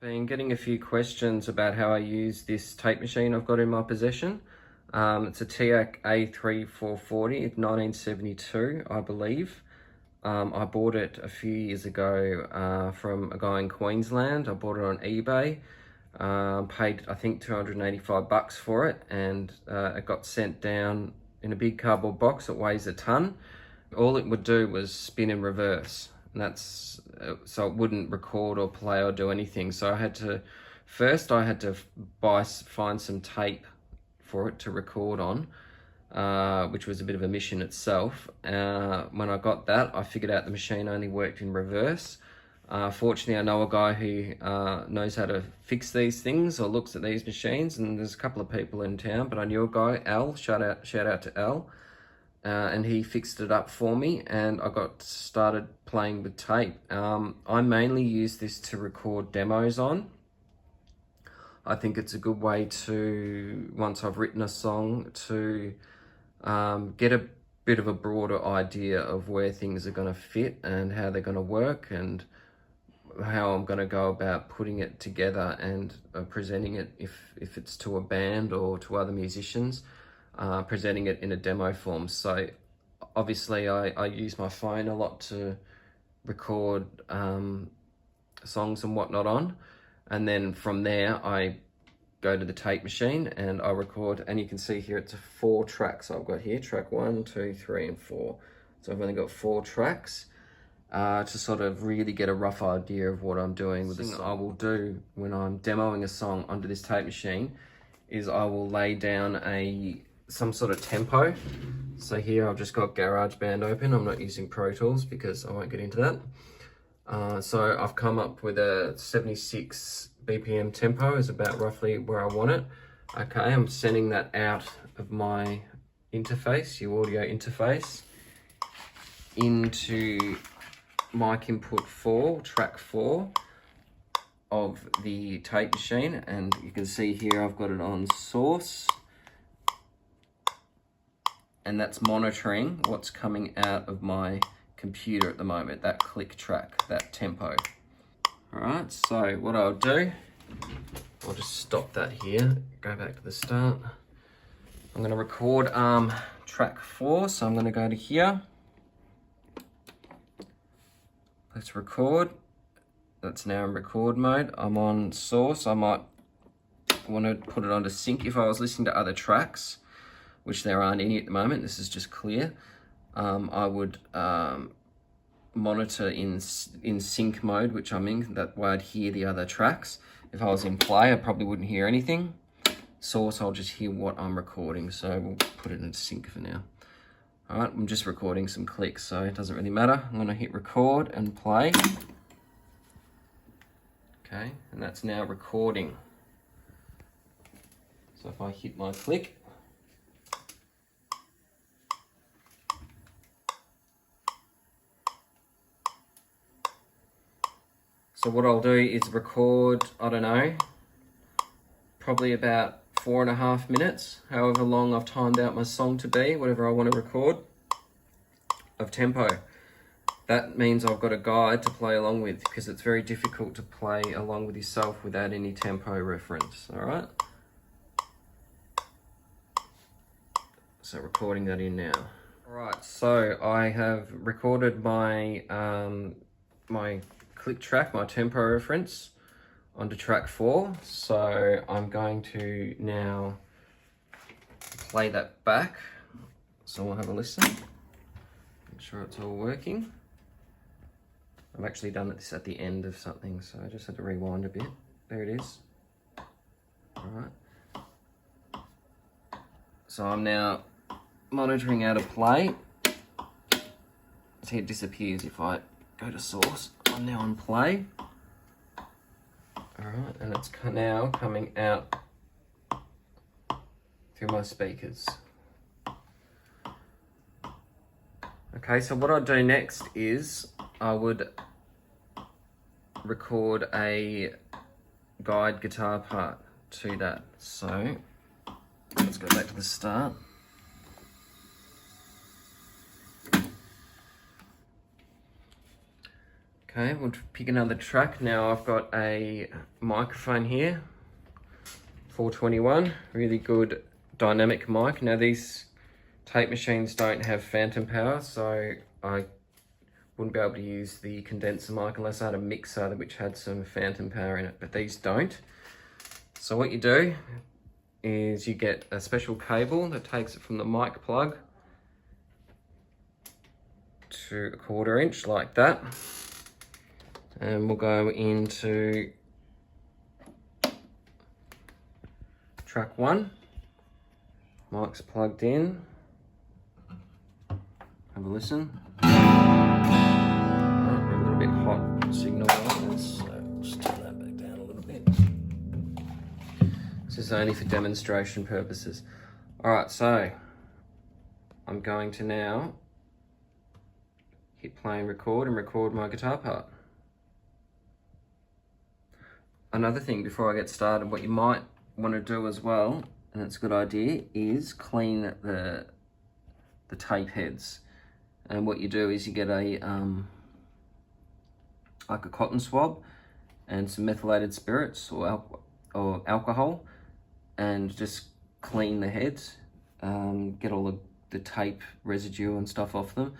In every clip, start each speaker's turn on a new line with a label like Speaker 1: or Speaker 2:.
Speaker 1: Been getting a few questions about how I use this tape machine I've got in my possession. It's a TEAC A-3440, 1972, I believe. I bought it a few years ago from a guy in Queensland. I bought it on eBay. Paid, I think, 285 bucks for it, and it got sent down in a big cardboard box that weighs a ton. All it would do was spin in reverse, and that's so it wouldn't record or play or do anything. So I had to find some tape for it to record on, which was a bit of a mission itself. When I got that, I figured out the machine only worked in reverse. Fortunately, I know a guy who knows how to fix these things or looks at these machines, and there's a couple of people in town, but I knew a guy, Al, shout out to Al, and he fixed it up for me, and I got started playing with tape. I mainly use this to record demos on. I think it's a good way to, once I've written a song, to get a bit of a broader idea of where things are going to fit and how they're going to work, and how I'm going to go about putting it together and presenting it, if it's to a band or to other musicians, presenting it in a demo form. So obviously I use my phone a lot to record songs and whatnot on, and then from there I go to the tape machine and I record, and you can see here it's 4 tracks I've got here, track 1, 2, 3 and 4. So I've only got 4 tracks. To sort of really get a rough idea of what I'm doing with the song. I will do when I'm demoing a song onto this tape machine is I will lay down some sort of tempo. So here I've just got GarageBand open. I'm not using Pro Tools because I won't get into that. So I've come up with a 76 BPM tempo is about roughly where I want it. Okay, I'm sending that out of my interface, your audio interface, into mic input 4, track 4 of the tape machine, and you can see here I've got it on source, and that's monitoring what's coming out of my computer at the moment, that click track, that tempo. Alright, so what I'll do, I'll just stop that here, go back to the start. I'm going to record track 4, so I'm going to go to here. Let's record. That's now in record mode. I'm on source. I might want to put it onto sync if I was listening to other tracks, which there aren't any at the moment. This is just clear. I would monitor in sync mode, which I'm in. That way I'd hear the other tracks. If I was in play, I probably wouldn't hear anything. Source, I'll just hear what I'm recording. So we'll put it in sync for now. All right, I'm just recording some clicks, so it doesn't really matter. I'm going to hit record and play. Okay, and that's now recording. So if I hit my click, so what I'll do is record, I don't know, probably about 4.5 minutes, however long I've timed out my song to be, whatever I want to record, of tempo. That means I've got a guide to play along with, because it's very difficult to play along with yourself without any tempo reference, all right? So recording that in now. All right, so I have recorded my, my click track, my tempo reference, onto track 4. So I'm going to now play that back. So we'll have a listen. Make sure it's all working. I've actually done this at the end of something, so I just had to rewind a bit. There it is. All right. So I'm now monitoring out of play. See, it disappears if I go to source. I'm now on play. Alright, and it's now coming out through my speakers. Okay, so what I'll do next is I would record a guide guitar part to that. So let's go back to the start. Okay, we'll pick another track. Now I've got a microphone here, 421, really good dynamic mic. Now these tape machines don't have phantom power, so I wouldn't be able to use the condenser mic unless I had a mixer which had some phantom power in it, but these don't. So what you do is you get a special cable that takes it from the mic plug to a 1/4 inch like that. And we'll go into track 1. Mic's plugged in. Have a listen. Alright, we're a little bit hot signal wise, so just turn that back down a little bit. This is only for demonstration purposes. Alright, so I'm going to now hit play and record my guitar part. Another thing before I get started, what you might want to do as well, and it's a good idea, is clean the tape heads. And what you do is you get a like a cotton swab and some methylated spirits or alcohol, and just clean the heads, get all the tape residue and stuff off them,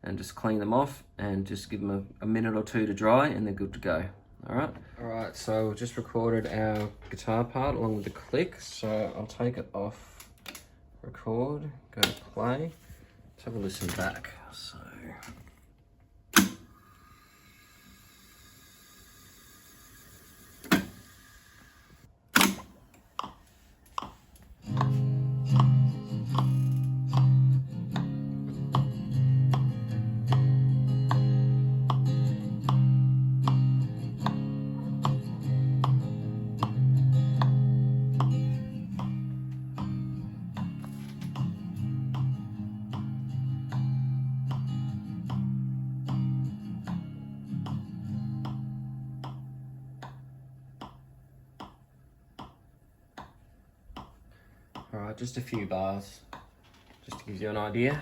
Speaker 1: and just clean them off and just give them a minute or two to dry, and they're good to go. Alright, so we've just recorded our guitar part along with the click, so I'll take it off record, go to play. Let's have a listen back. So alright, just a few bars, just to give you an idea.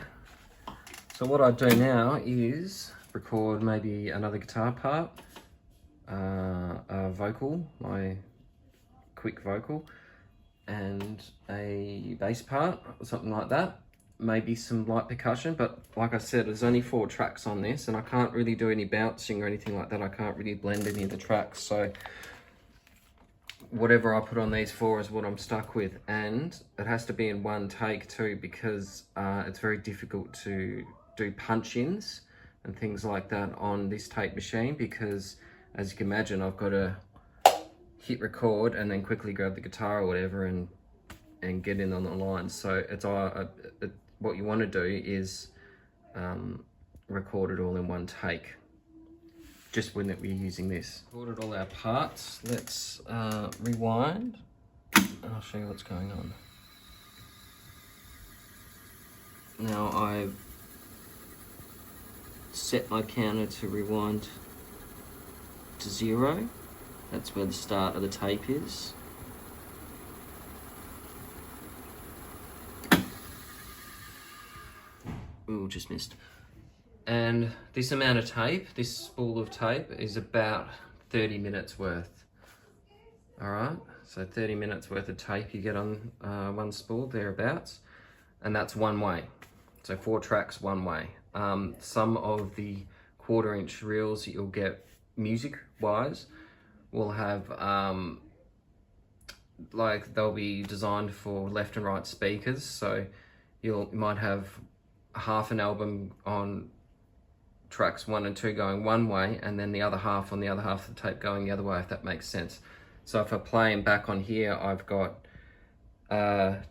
Speaker 1: So what I do now is record maybe another guitar part, a vocal, my quick vocal, and a bass part, or something like that. Maybe some light percussion, but like I said, there's only 4 tracks on this, and I can't really do any bouncing or anything like that. I can't really blend any of the tracks, so whatever I put on these 4 is what I'm stuck with. And it has to be in one take too, because it's very difficult to do punch-ins and things like that on this tape machine, because as you can imagine, I've got to hit record and then quickly grab the guitar or whatever and get in on the line. So it's what you want to do is record it all in one take, just when we're using this. Recorded all our parts. Let's rewind, and I'll show you what's going on. Now I've set my counter to rewind to 0. That's where the start of the tape is. Ooh, just missed. And this amount of tape, this spool of tape, is about 30 minutes worth. Alright, so 30 minutes worth of tape you get on one spool, thereabouts. And that's one way. So 4 tracks one way. Some of the 1/4 inch reels that you'll get music-wise will have, like, they'll be designed for left and right speakers. So you might have half an album on tracks 1 and 2 going one way, and then the other half on the other half of the tape going the other way, if that makes sense. So if I play them back on here, I've got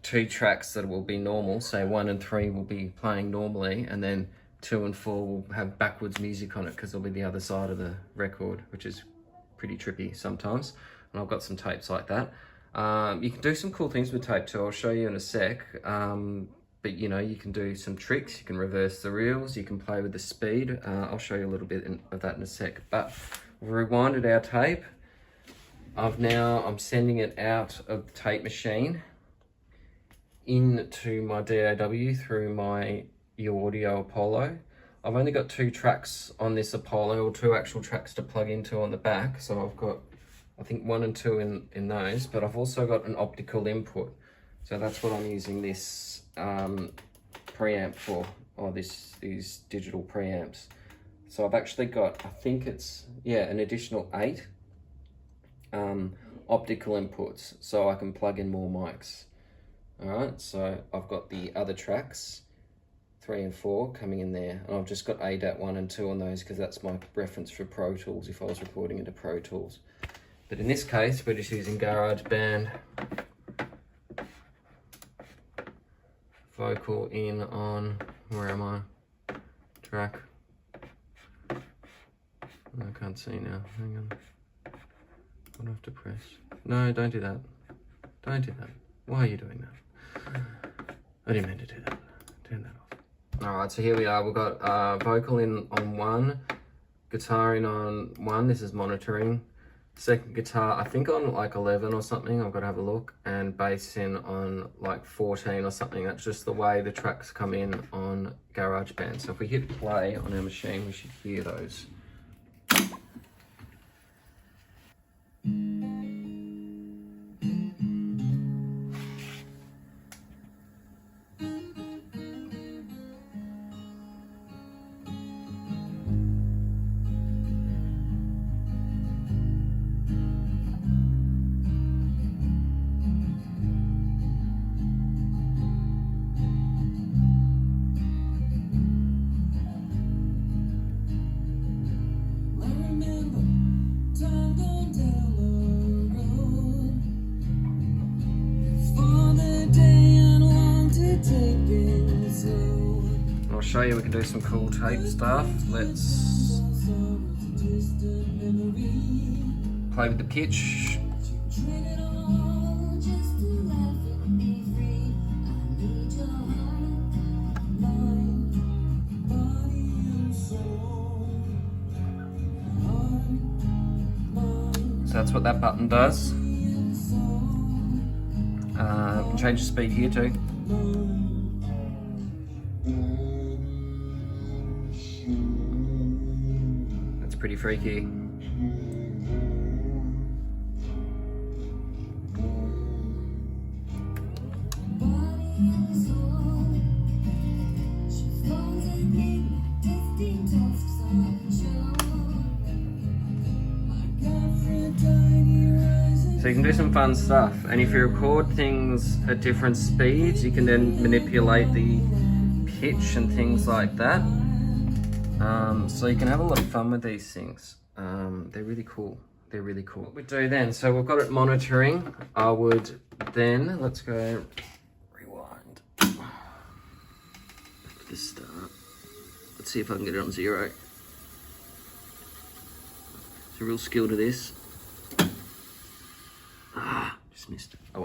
Speaker 1: 2 tracks that will be normal, say 1 and 3 will be playing normally, and then 2 and 4 will have backwards music on it, because it'll be the other side of the record, which is pretty trippy sometimes. And I've got some tapes like that. You can do some cool things with tape too, I'll show you in a sec. But you know, you can do some tricks, you can reverse the reels, you can play with the speed. I'll show you a little bit of that in a sec. But we've rewinded our tape. I'm sending it out of the tape machine into my DAW through my Audio Apollo. I've only got 2 tracks on this Apollo, or 2 actual tracks to plug into on the back. So I've got, I think 1 and 2 in those, but I've also got an optical input. So that's what I'm using this preamp for, or these digital preamps. So I've actually got, I think it's, yeah, an additional 8 optical inputs, so I can plug in more mics. All right, so I've got the other tracks, 3 and 4, coming in there, and I've just got ADAT 1 and 2 on those because that's my reference for Pro Tools if I was recording into Pro Tools. But in this case, we're just using GarageBand vocal in on, where am I? Track. I can't see now, hang on. What do I have to press? No, don't do that. Don't do that. Why are you doing that? I didn't mean to do that. Turn that off. Alright, so here we are. We've got vocal in on 1, guitar in on 1, this is monitoring. Second guitar, I think on like 11 or something, I've got to have a look. And bass in on like 14 or something. That's just the way the tracks come in on GarageBand. So if we hit play on our machine, we should hear those. I'll show you we can do some cool tape stuff. Let's play with the pitch. So that's what that button does. You can change the speed here too. That's pretty freaky. So you can do some fun stuff, and if you record things at different speeds, you can then manipulate the pitch and things like that. So you can have a lot of fun with these things. They're really cool. They're really cool. What we do then, so we've got it monitoring. I would then, let's go rewind. Just start. Let's see if I can get it on 0. It's a real skill to this. Just missed it. Oh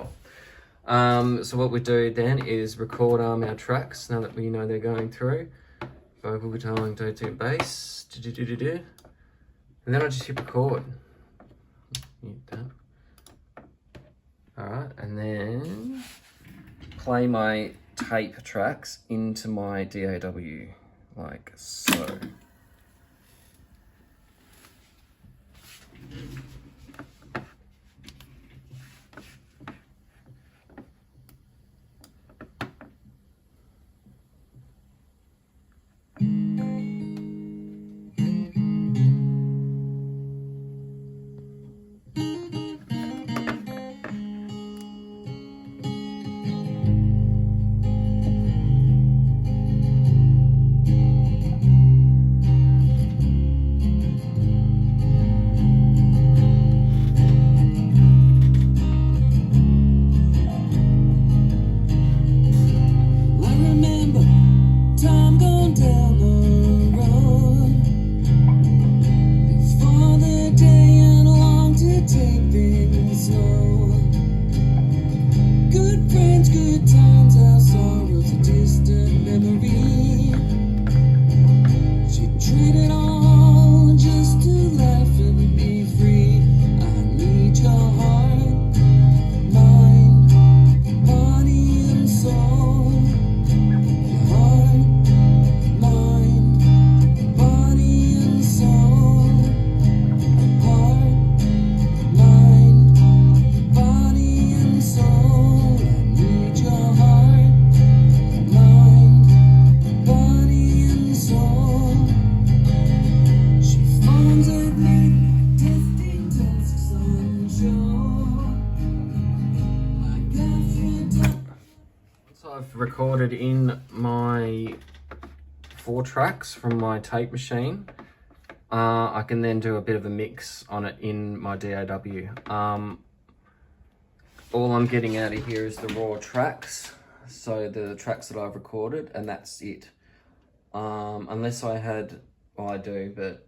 Speaker 1: well. So what we do then is record our tracks now that we know they're going through. Vocal, guitar, and do bass. And then I just hit record. Mute that. Alright, and then play my tape tracks into my DAW, like so. I've recorded in my 4 tracks from my tape machine. I can then do a bit of a mix on it in my DAW. All I'm getting out of here is the raw tracks, so the tracks that I've recorded, and that's it. Unless I had, well, I do, but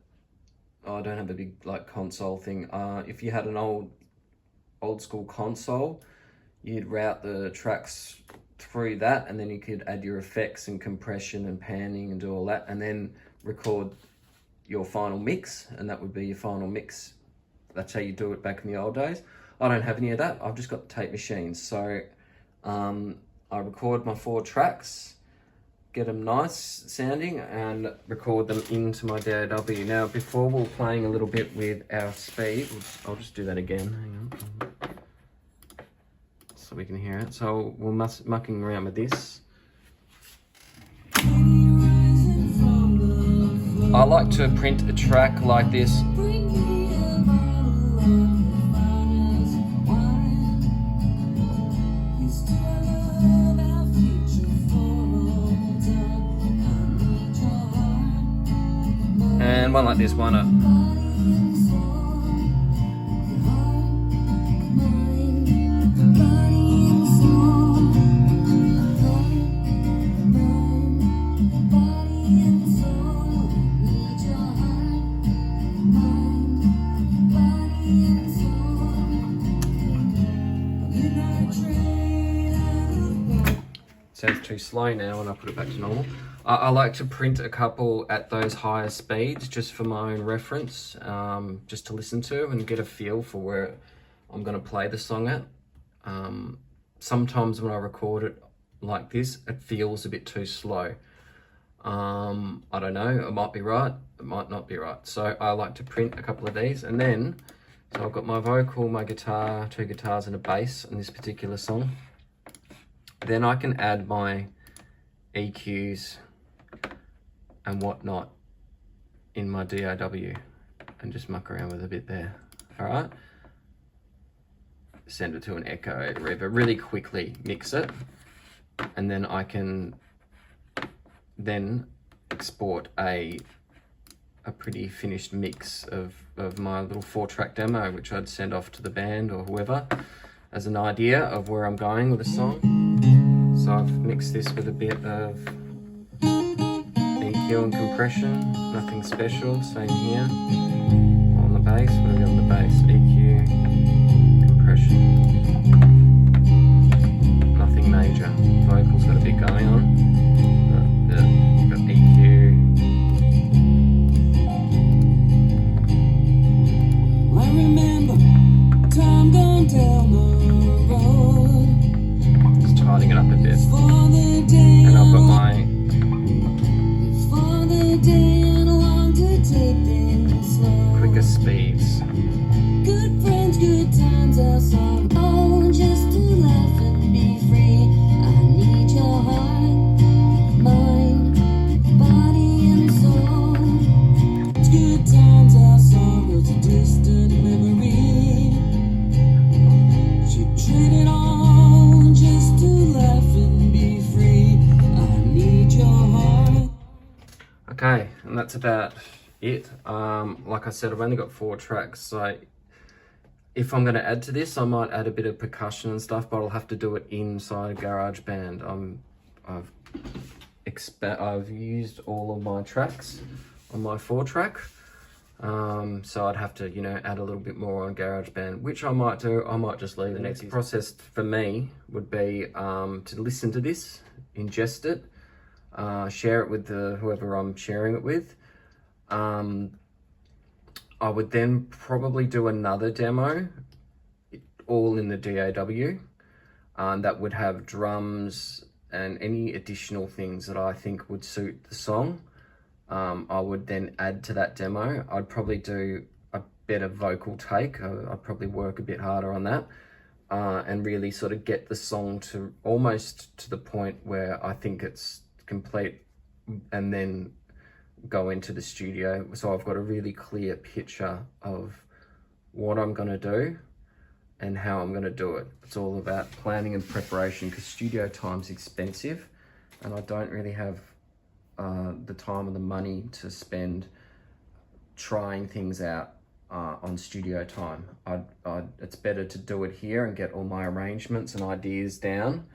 Speaker 1: I don't have a big like console thing. If you had an old school console, you'd route the tracks through that, and then you could add your effects and compression and panning and do all that, and then record your final mix, and that would be your final mix. That's how you do it back in the old days. I don't have any of that. I've just got the tape machine. So I record my 4 tracks, get them nice sounding, and record them into my DAW. Now, before we're playing a little bit with our speed, I'll just do that again. Hang on. So we can hear it. So we're mucking around with this. I like to print a track like this. And one like this, why not? Sounds too slow now when I put it back to normal. I like to print a couple at those higher speeds just for my own reference, just to listen to and get a feel for where I'm going to play the song at. Sometimes when I record it like this, it feels a bit too slow. I don't know, it might be right, it might not be right. So I like to print a couple of these, and then, so I've got my vocal, my guitar, 2 guitars and a bass in this particular song. Then I can add my EQs and whatnot in my DAW and just muck around with a bit there. All right. Send it to an echo reverb, really quickly mix it, and then I can then export a pretty finished mix of my little 4-track demo, which I'd send off to the band or whoever as an idea of where I'm going with the song. So I've mixed this with a bit of EQ and compression, nothing special, same here. On the bass, what do we got on the bass? EQ, compression, nothing major. Vocals got a bit going on, got EQ.
Speaker 2: I remember time gone down the road.
Speaker 1: Just tidying it up a bit. And I've got my quicker speeds.
Speaker 2: Good friends, good times, our song. Oh, just to laugh and be free. I need your heart, mind, body and soul. Good times, our song was a distant memory. She traded on just to laugh and be free. I need your heart.
Speaker 1: Okay, and that's about it. Like I said, I've only got 4 tracks, so if I'm going to add to this, I might add a bit of percussion and stuff, but I'll have to do it inside GarageBand. I've used all of my tracks on my 4-track, so I'd have to, you know, add a little bit more on GarageBand, which I might do. I might just leave. The next process for me would be to listen to this, ingest it, share it with whoever I'm sharing it with. I would then probably do another demo, all in the DAW, that would have drums and any additional things that I think would suit the song. I would then add to that demo. I'd probably do a better vocal take. I'd probably work a bit harder on that, and really sort of get the song to almost to the point where I think it's complete, and then go into the studio. So I've got a really clear picture of what I'm going to do and how I'm going to do it. It's all about planning and preparation, because studio time's expensive and I don't really have the time and the money to spend trying things out on studio time. It's better to do it here and get all my arrangements and ideas down.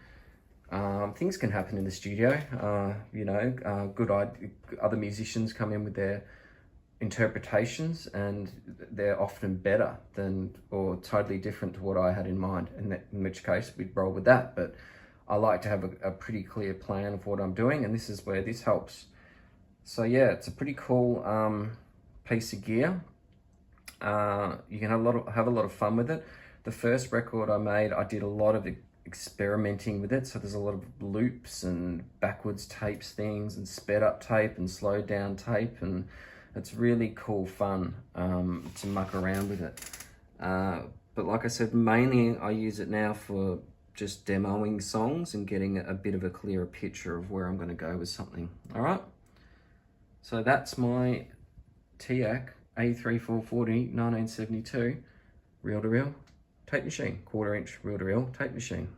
Speaker 1: Things can happen in the studio, you know, other musicians come in with their interpretations and they're often better than, or totally different to what I had in mind, in which case we'd roll with that. But I like to have a pretty clear plan of what I'm doing, and this is where this helps. So yeah, it's a pretty cool piece of gear. You can have a lot of fun with it. The first record I made, I did a lot of experimenting with it. So there's a lot of loops and backwards tapes things and sped up tape and slowed down tape, and it's really cool fun to muck around with it. But like I said, mainly I use it now for just demoing songs and getting a bit of a clearer picture of where I'm going to go with something. All right. So that's my TEAC A-3440 1972 reel-to-reel tape machine, 1/4 inch reel-to-reel tape machine.